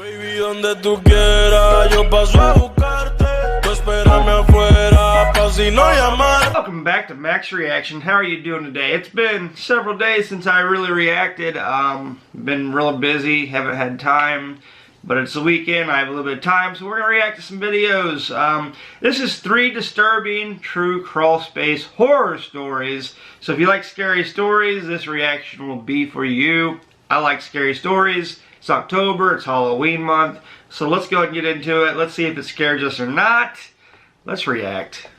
Baby, donde tú quieras, yo paso a buscarte. Tú espérame afuera, pa' si no llamar. Welcome back to Max Reaction. How are you doing today? It's been several days since I really reacted. Been real busy, haven't had time. But it's the weekend, I have a little bit of time, so we're going to react to some videos. This is 3 disturbing true crawlspace horror stories. So if you like scary stories, this reaction will be for you. I like scary stories. It's October, it's Halloween month. So let's go and get into it. Let's see if it scares us or not. Let's react.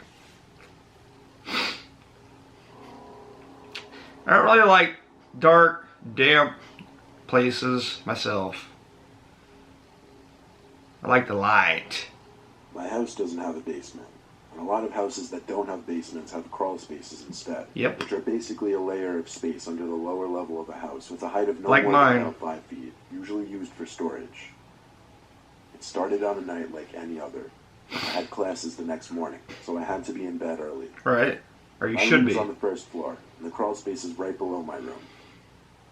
I don't really like dark, damp places myself. I like the light. My house doesn't have a basement, and a lot of houses that don't have basements have crawl spaces instead. Yep. Which are basically a layer of space under the lower level of a house with a height of no Like more mine. than about 5 feet, usually used for storage. It started on a night like any other. I had classes the next morning, so I had to be in bed early. Right. Or you My should room be. was on the first floor, and the crawl space is right below my room.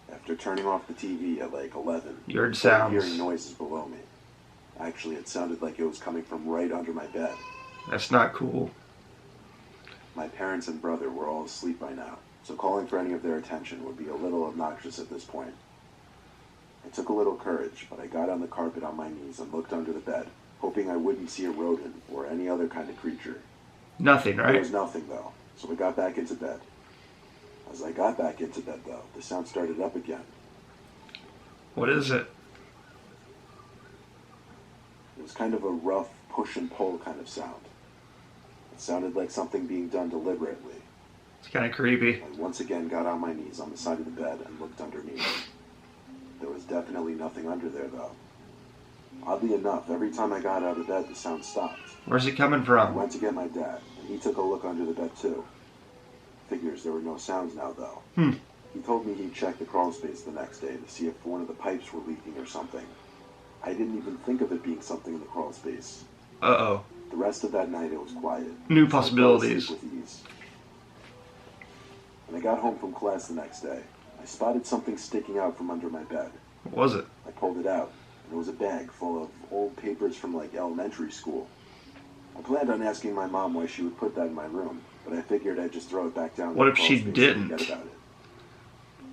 After turning off the TV at like 11, You heard I started sounds. hearing noises below me. Actually, it sounded like it was coming from right under my bed. That's not cool. My parents and brother were all asleep by now, so calling for any of their attention would be a little obnoxious at this point. It took a little courage, but I got on the carpet on my knees and looked under the bed, hoping I wouldn't see a rodent or any other kind of creature. Nothing, There right? was nothing, though, so I got back into bed. As I got back into bed, though, the sound started up again. What is it? It was kind of a rough push and pull kind of sound. It sounded like something being done deliberately. It's kind of creepy. I once again got on my knees on the side of the bed and looked underneath. There was definitely nothing under there, though. Oddly enough, every time I got out of bed, the sound stopped. Where's it coming I from? went to get my dad, and he took a look under the bed, too. Figures there were no sounds now, though. He told me he'd check the crawl space the next day to see if one of the pipes were leaking or something. I didn't even think of it being something in the crawl space. Uh-oh. The rest of that night, it was quiet. New So I fell possibilities. asleep with ease. When I got home from class the next day, I spotted something sticking out from under my bed. What was it? I pulled it out, and it was a bag full of old papers from like elementary school. I planned on asking my mom why she would put that in my room, but I figured I'd just throw it back down. What to if the she crawl space didn't? and forget about it.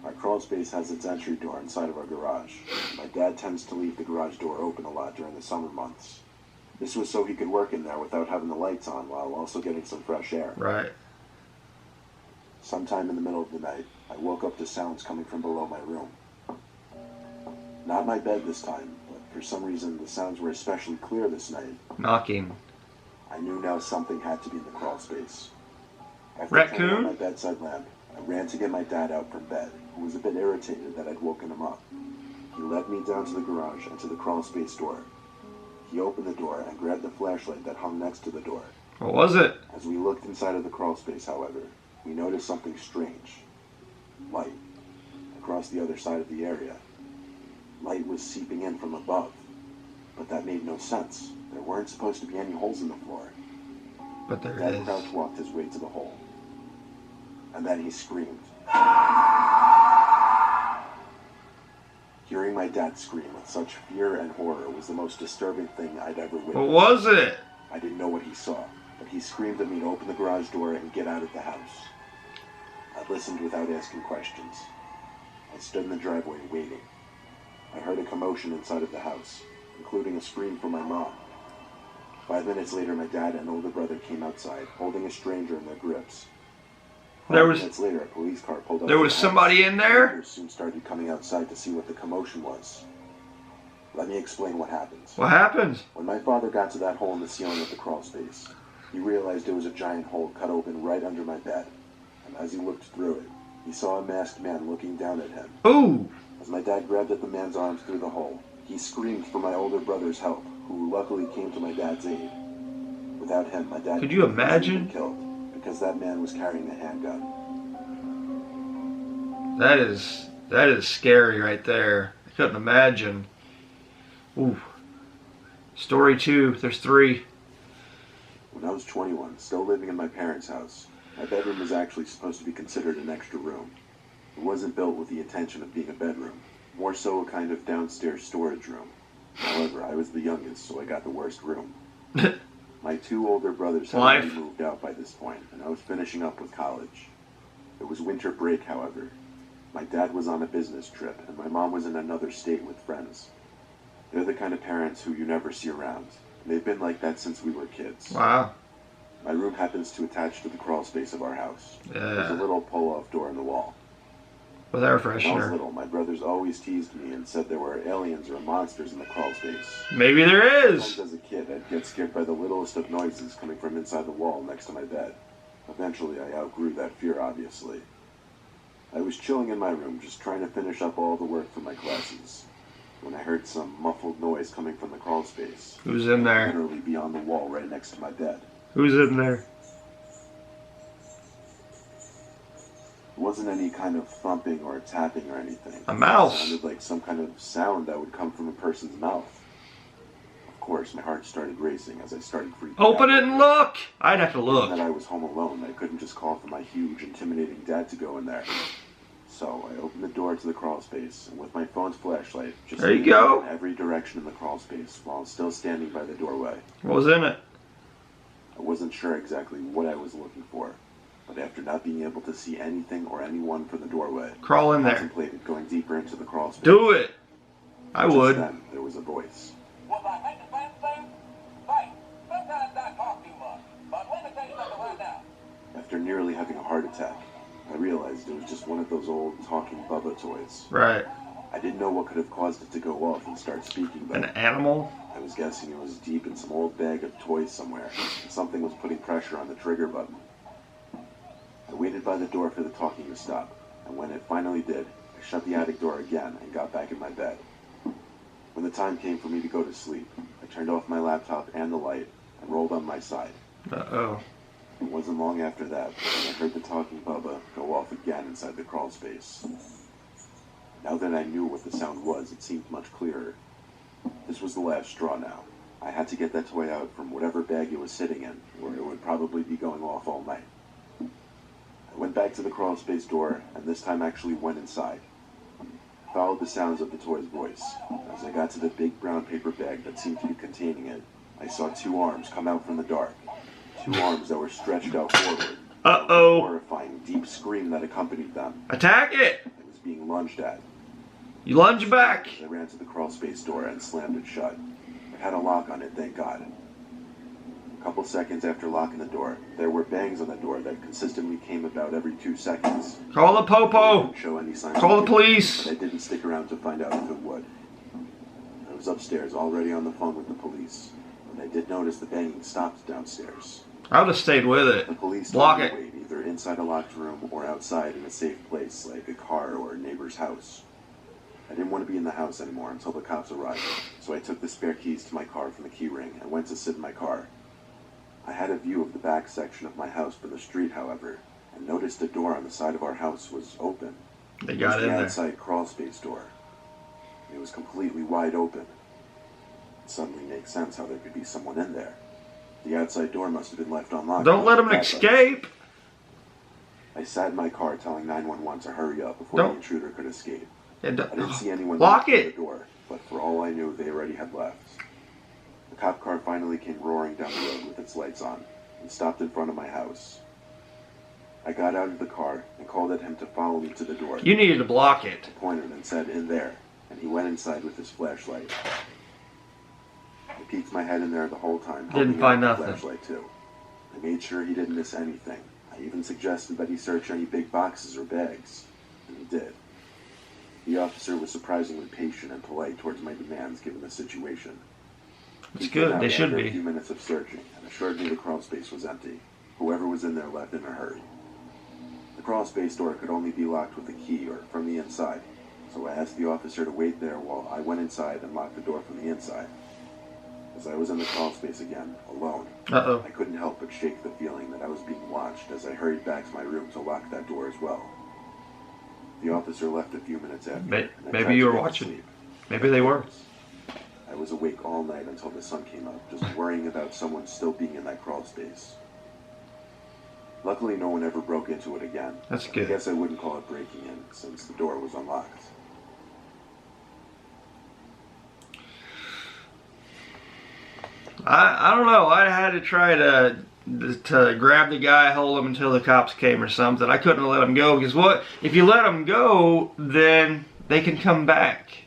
Our crawl space has its entry door inside of our garage. My dad tends to leave the garage door open a lot during the summer months. This was so he could work in there without having the lights on while also getting some fresh air. Right. Sometime in the middle of the night, I woke up to sounds coming from below my room. Not my bed this time, but for some reason the sounds were especially clear this night. Knocking. I knew now something had to be in the crawl space. After Raccoon? turning on my bedside lamp, I ran to get my dad out from bed, who was a bit irritated that I'd woken him up. He led me down to the garage and to the crawl space door. He opened the door and grabbed the flashlight that hung next to the door. What was it? As we looked inside of the crawl space, however, we noticed something strange. Light. Across the other side of the area. Light was seeping in from above. But that made no sense. There weren't supposed to be any holes in the floor. But there Dad is. Crouch walked his way to the hole. And then he screamed. Hearing my dad scream with such fear and horror was the most disturbing thing I'd ever witnessed. What was it? I didn't know what he saw, but he screamed at me to open the garage door and get out of the house. I listened without asking questions. I stood in the driveway waiting. I heard a commotion inside of the house, including a scream from my mom. 5 minutes later, my dad and older brother came outside, holding a stranger in their grips. 5 minutes later, a police car pulled up. There to was the somebody house. in there? Neighbors soon started coming outside to see what the commotion was. Let me explain what happened. What happened? When my father got to that hole in the ceiling of the crawl space, he realized there was a giant hole cut open right under my bed. And as he looked through it, he saw a masked man looking down at him. Ooh! As my dad grabbed at the man's arms through the hole, he screamed for my older brother's help, who luckily came to my dad's aid. Without him, my dad Could you imagine? been killed because that man was carrying a handgun. That is scary right there. I couldn't imagine. Ooh. Story 2. There's 3. When I was 21, still living in my parents' house, my bedroom was actually supposed to be considered an extra room. It wasn't built with the intention of being a bedroom, more so a kind of downstairs storage room. However, I was the youngest, so I got the worst room. My 2 older brothers had Life. already moved out by this point, and I was finishing up with college. It was winter break, however. My dad was on a business trip, and my mom was in another state with friends. They're the kind of parents who you never see around, and they've been like that since we were kids. Wow. My room happens to attach to the crawl space of our house. There's a Yeah. little pull-off door in the wall. With air When I was freshener. little, my brothers always teased me and said there were aliens or monsters in the crawl space. Maybe there Sometimes is. as a kid, I'd get scared by the littlest of noises coming from inside the wall next to my bed. Eventually, I outgrew that fear, obviously. I was chilling in my room, just trying to finish up all the work for my classes, when I heard some muffled noise coming from the crawl space. Who's in there? Literally beyond the wall right next to my bed. Who's in there? It wasn't any kind of thumping or tapping or anything. A mouse. It sounded like some kind of sound that would come from a person's mouth. Of course, my heart started racing as I started freaking out. Open it and look. I'd have to Given look. that I was home alone, I couldn't just call for my huge, intimidating dad to go in there. So I opened the door to the crawl space, and with my phone's flashlight, just There you aiming go. in every direction in the crawl space while still standing by the doorway. What was in it? I wasn't sure exactly what I was looking for, but after not being able to see anything or anyone from the doorway, Crawl in I there. contemplated going deeper into the crawl space. Do it. I Just would. then, there was a voice. Was I making the same thing? Hey, sometimes I talk too much, but let me tell you something right now. After nearly having a heart attack, I realized it was just one of those old talking Bubba toys. Right. I didn't know what could have caused it to go off and start speaking, An but animal? I was guessing it was deep in some old bag of toys somewhere, and something was putting pressure on the trigger button. I waited by the door for the talking to stop, and when it finally did, I shut the attic door again and got back in my bed. When the time came for me to go to sleep, I turned off my laptop and the light and rolled on my side. Uh-oh. It wasn't long after that when I heard the talking Bubba go off again inside the crawl space. Now that I knew what the sound was, it seemed much clearer. This was the last straw now. I had to get that toy out from whatever bag it was sitting in, or it would probably be going off all night. I went back to the crawl space door, and this time actually went inside. I followed the sounds of the toy's voice. As I got to the big brown paper bag that seemed to be containing it, I saw 2 arms come out from the dark. 2 arms that were stretched out forward. Uh-oh. A horrifying, deep scream that accompanied them. Attack it. It was being lunged at. You lunge back. I ran to the crawl space door and slammed it shut. It had a lock on it, thank God. A couple seconds after locking the door, there were bangs on the door that consistently came about every 2 seconds. Call the It popo. didn't show any signs Call of the it, police. but I didn't stick around to find out if it would. I was upstairs already on the phone with the police, but I did notice the banging stopped downstairs. I would have stayed with The it. police Block told me it. to wait either inside a locked room or outside in a safe place like a car or a neighbor's house. I didn't want to be in the house anymore until the cops arrived, so I took the spare keys to my car from the key ring and went to sit in my car. I had a view of the back section of my house from the street, however, and noticed a door on the side of our house was open. They It got was in the there. outside crawl space door. It was completely wide open. It suddenly makes sense how there could be someone in there. The outside door must have been left unlocked. Don't let them Backup. escape. I sat in my car telling 911 to hurry up before Don't- the intruder could escape. Yeah, I didn't see anyone Lock leaving it. the door, but for all I knew, they already had left. The cop car finally came roaring down the road with its lights on and stopped in front of my house. I got out of the car and called at him to follow me to the door. You needed to block it. I pointed and said, "In there," and he went inside with his flashlight. I peeked my head in there the whole time, Didn't helping him find with the nothing. flashlight too. I made sure he didn't miss anything. I even suggested that he search any big boxes or bags, and he did. The officer was surprisingly patient and polite towards my demands given the situation. It's He came good. out They should after a be. few minutes of searching and assured me the crawl space was empty. Whoever was in there left in a hurry. The crawl space door could only be locked with a key or from the inside, so I asked the officer to wait there while I went inside and locked the door from the inside. As I was in the crawl space again, alone, Uh-oh. I couldn't help but shake the feeling that I was being watched as I hurried back to my room to lock that door as well. The officer left a few minutes after. and I Maybe tried you to were go to watching. sleep. Maybe they were. I was awake all night until the sun came up, just worrying about someone still being in that crawl space. Luckily, no one ever broke into it again. That's I good. guess I wouldn't call it breaking in, since the door was unlocked. I don't know. I had to try to grab the guy, hold him until the cops came or something. I couldn't let him go because what if you let him go, then they can come back.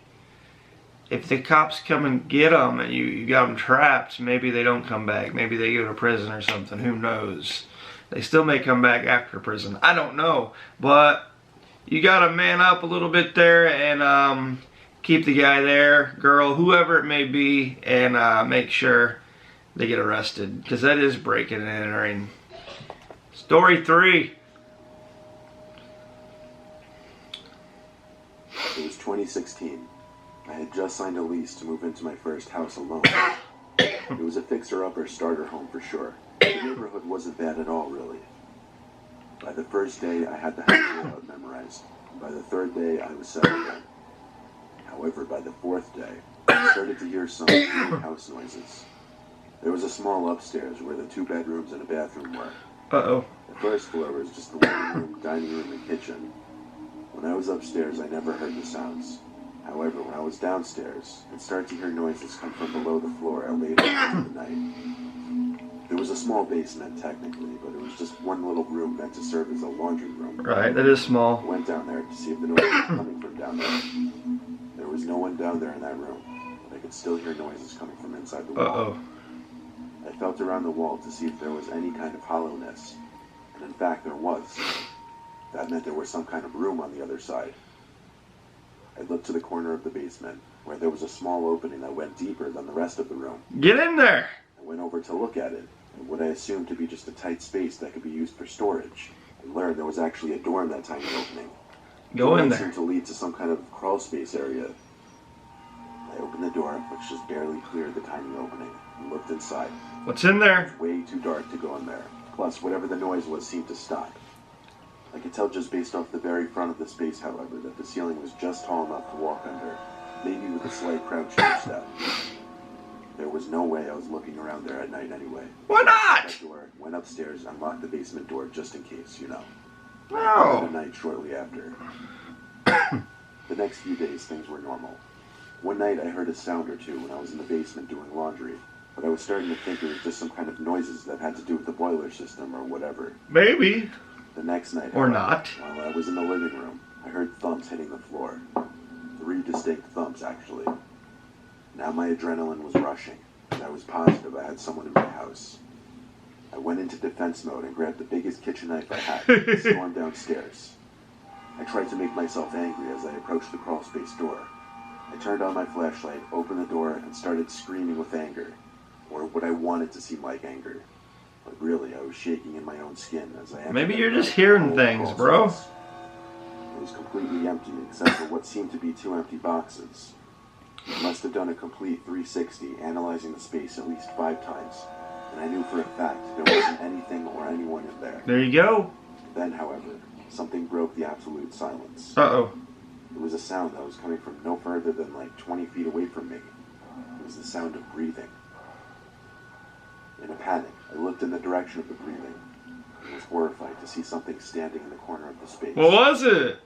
If the cops come and get them and you got them trapped, maybe they don't come back. Maybe they go to prison or something. Who knows? They still may come back after prison. I don't know. But you got to man up a little bit there and keep the guy there, girl, whoever it may be, and make sure they get arrested. Because that is breaking and entering. Story 3. It was 2016. I had just signed a lease to move into my first house alone. It was a fixer-upper starter home for sure. The neighborhood wasn't bad at all, really. By the first day, I had the house layout memorized. By the third day, I was settled in. However, by the fourth day, I started to hear some weird house noises. There was a small upstairs where the 2 bedrooms and a bathroom were. Uh-oh. The first floor was just the living room, dining room, and kitchen. When I was upstairs, I never heard the sounds. However, when I was downstairs, I'd start to hear noises come from below the floor at later hours of the night. There was a small basement, technically, but it was just one little room meant to serve as a laundry room. Right, that is small. I went down there to see if the noise was coming from down there. There was no one down there in that room, but I could still hear noises coming from inside the wall. Uh-oh. I felt around the wall to see if there was any kind of hollowness, and in fact there was. That meant there was some kind of room on the other side. I looked to the corner of the basement, where there was a small opening that went deeper than the rest of the room. Get in there! I went over to look at it, and what I assumed to be just a tight space that could be used for storage. I learned there was actually a door in that tiny opening. Go in It there. seemed to lead to some kind of crawlspace area. I opened the door, which just barely cleared the tiny opening, and looked inside. What's in there? It was way too dark to go in there. Plus, whatever the noise was seemed to stop. I could tell just based off the very front of the space, however, that the ceiling was just tall enough to walk under, maybe with a slight crouching step. There was no way I was looking around there at night anyway. Why not? That door, went upstairs, unlocked the basement door just in case, you know. No. The night shortly after. The next few days, things were normal. One night I heard a sound or two when I was in the basement doing laundry, but I was starting to think it was just some kind of noises that had to do with the boiler system or whatever. Maybe. The next night, Or however, not. while I was in the living room, I heard thumps hitting the floor. 3 distinct thumps, actually. Now my adrenaline was rushing, and I was positive I had someone in my house. I went into defense mode and grabbed the biggest kitchen knife I had and stormed downstairs. I tried to make myself angry as I approached the crawlspace door. I turned on my flashlight, opened the door, and started screaming with anger, or what I wanted to seem like anger. But really, I was shaking in my own skin as I entered. Maybe you're just hearing things, bro. It was completely empty except for what seemed to be 2 empty boxes. I must have done a complete 360, analyzing the space at least 5 times, and I knew for a fact there wasn't anything or anyone in there. There you go. Then, however, something broke the absolute silence. Uh-oh. It was a sound that was coming from no further than like 20 feet away from me. It was the sound of breathing. In a panic, I looked in the direction of the breathing. I was horrified to see something standing in the corner of the space. What was it?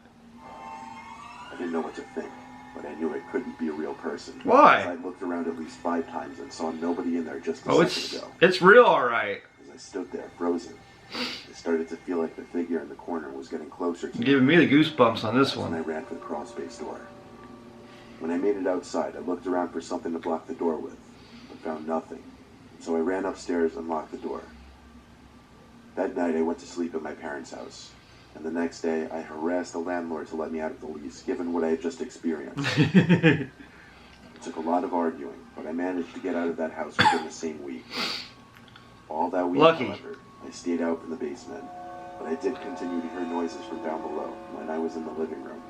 I didn't know what to think, but I knew it couldn't be a real person. Why? As I looked around at least 5 times and saw nobody in there just a Oh, second ago. it's real alright. As I stood there, frozen, I started to feel like the figure in the corner was getting closer to me. Giving me the goosebumps on this When I one. ran for the crawlspace door. When I made it outside, I looked around for something to block the door with, but found nothing. So I ran upstairs and locked the door. That night I went to sleep at my parents' house, and the next day I harassed the landlord to let me out of the lease, given what I had just experienced. It took a lot of arguing, but I managed to get out of that house within the same week. All that week, Lucky. however, I stayed out in the basement, but I did continue to hear noises from down below when I was in the living room.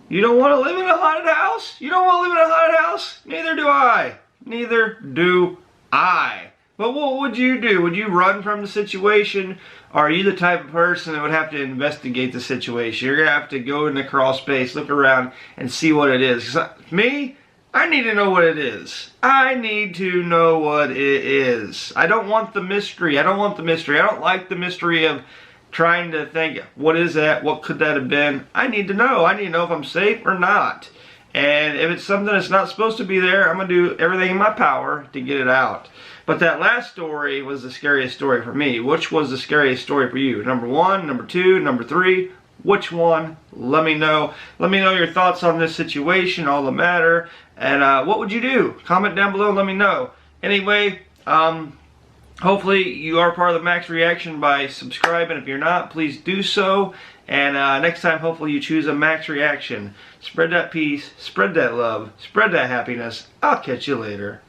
You don't want to live in a haunted house? You don't want to live in a haunted house? Neither do I. Neither do I. But what would you do? Would you run from the situation? Or are you the type of person that would have to investigate the situation? You're going to have to go in the crawl space, look around, and see what it is. 'Cause me, I need to know what it is. I need to know what it is. I don't want the mystery. I don't want the mystery. I don't like the mystery of trying to think, what is that? What could that have been? I need to know. I need to know if I'm safe or not. And if it's something that's not supposed to be there, I'm going to do everything in my power to get it out. But that last story was the scariest story for me. Which was the scariest story for you? Number 1, number 2, number 3? Which one? Let me know. Let me know your thoughts on this situation, all that matter. And what would you do? Comment down below and let me know. Anyway, hopefully you are part of the Max Reaction by subscribing. If you're not, please do so. And next time, hopefully you choose a Max Reaction. Spread that peace, spread that love, spread that happiness. I'll catch you later.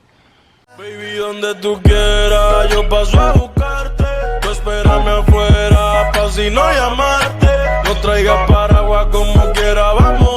Baby, donde tú quieras, yo paso a buscarte. Tú espérame afuera, pa' si no llamarte. No traigas paraguas como quiera, vamos.